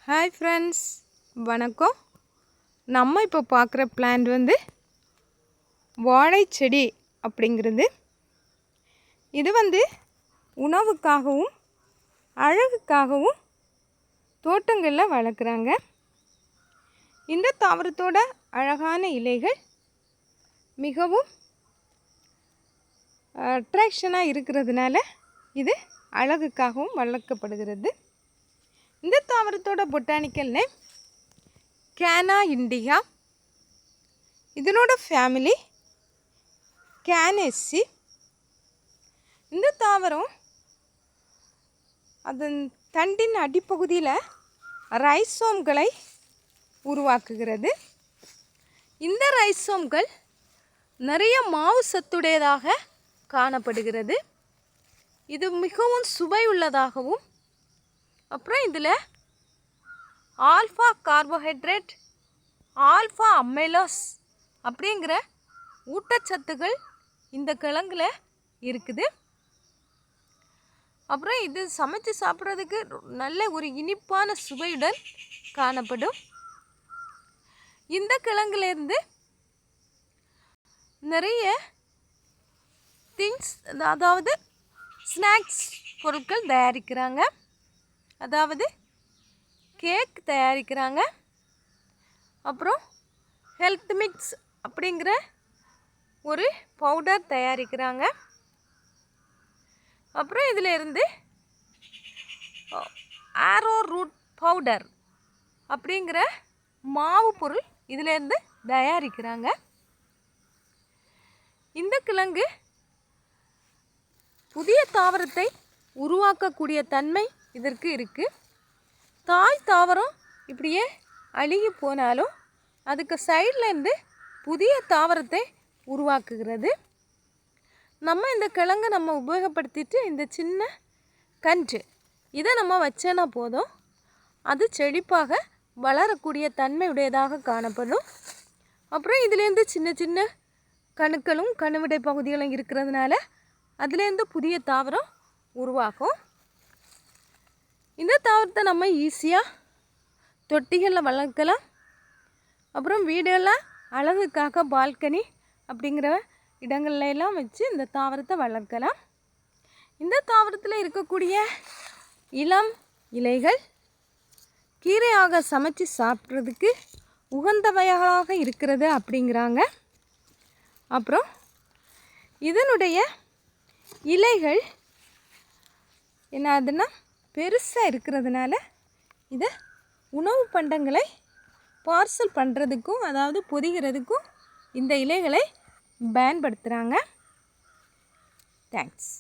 Hi friends, வணக்கம். நம்ம இப்போ பார்க்குற பிளான்ட் வந்து வாழை செடி அப்படிங்கிறது. இது வந்து உணவுக்காகவும் அழகுக்காகவும் தோட்டங்களில் வளர்க்குறாங்க. இந்த தாவரத்தோட அழகான இலைகள் மிகவும் அட்ராக்ஷனாக இருக்கிறதுனால இது அழகுக்காகவும் வளர்க்கப்படுகிறது. இந்த தாவரத்தோட பொட்டானிக்கல் நேம் கேனா இண்டிகா. இதனோட ஃபேமிலி கேனேசி. இந்த தாவரம் அதன் தண்டின் அடிப்பகுதியில் ரைசோம்களை உருவாக்குகிறது. இந்த ரைசோம்கள் நிறைய மாவு சத்துடையதாக காணப்படுகிறது. இது மிகவும் சுவையுள்ளதாகவும் அப்புறம் இதில் ஆல்ஃபா கார்போஹைட்ரேட், ஆல்ஃபா அமைலோஸ் அப்படிங்கிற ஊட்டச்சத்துக்கள் இந்த கிழங்குல இருக்குது. அப்புறம் இது சமைச்சு சாப்பிட்றதுக்கு நல்ல ஒரு இனிப்பான சுவையுடன் காணப்படும். இந்த கிழங்குலேருந்து நிறைய திங்ஸ், அதாவது ஸ்நாக்ஸ் பொருட்கள் தயாரிக்கிறாங்க. அதாவது கேக் தயாரிக்கிறாங்க. அப்புறம் ஹெல்த் மிக்ஸ் அப்படிங்கிற ஒரு பவுடர் தயாரிக்கிறாங்க. அப்புறம் இதில் இருந்து ஆரோ ரூட் பவுடர் அப்படிங்கிற மாவு பொருள் இதிலேருந்து தயாரிக்கிறாங்க. இந்த கிழங்கு புதிய தாவரத்தை உருவாக்கக்கூடிய தன்மை இதற்கு இருக்குது. தாய் தாவரம் இப்படியே அழுகி போனாலும் அதுக்கு சைட்லேருந்து புதிய தாவரத்தை உருவாக்குகிறது. நம்ம இந்த கிழங்கை நம்ம உபயோகப்படுத்திட்டு இந்த சின்ன கன்று இதை நம்ம வச்சேன்னா போதும், அது செழிப்பாக வளரக்கூடிய தன்மை உடையதாக காணப்படும். அப்புறம் இதுலேருந்து சின்ன சின்ன கணுக்களும் கணுவிடை பகுதிகளும் இருக்கிறதுனால அதுலேருந்து புதிய தாவரம் உருவாகும். இந்த தாவரத்தை நம்ம ஈஸியாக தொட்டிகளில் வளர்க்கலாம். அப்புறம் வீடெல்லாம் அழகுக்காக பால்கனி அப்படிங்கிற இடங்கள்லாம் வச்சு இந்த தாவரத்தை வளர்க்கலாம். இந்த தாவரத்தில் இருக்கக்கூடிய இளம் இலைகள் கீரையாக சமைச்சு சாப்பிட்றதுக்கு உகந்தவையாக இருக்கிறது அப்படிங்கிறாங்க. அப்புறம் இதனுடைய இலைகள் என்னதுன்னா பெருசாக இருக்கிறதுனால இதை உணவு பண்டங்களை பார்சல் பண்ணுறதுக்கும், அதாவது பொதிகிறதுக்கும் இந்த இலைகளை பயன்படுத்துகிறாங்க. தேங்க்ஸ்.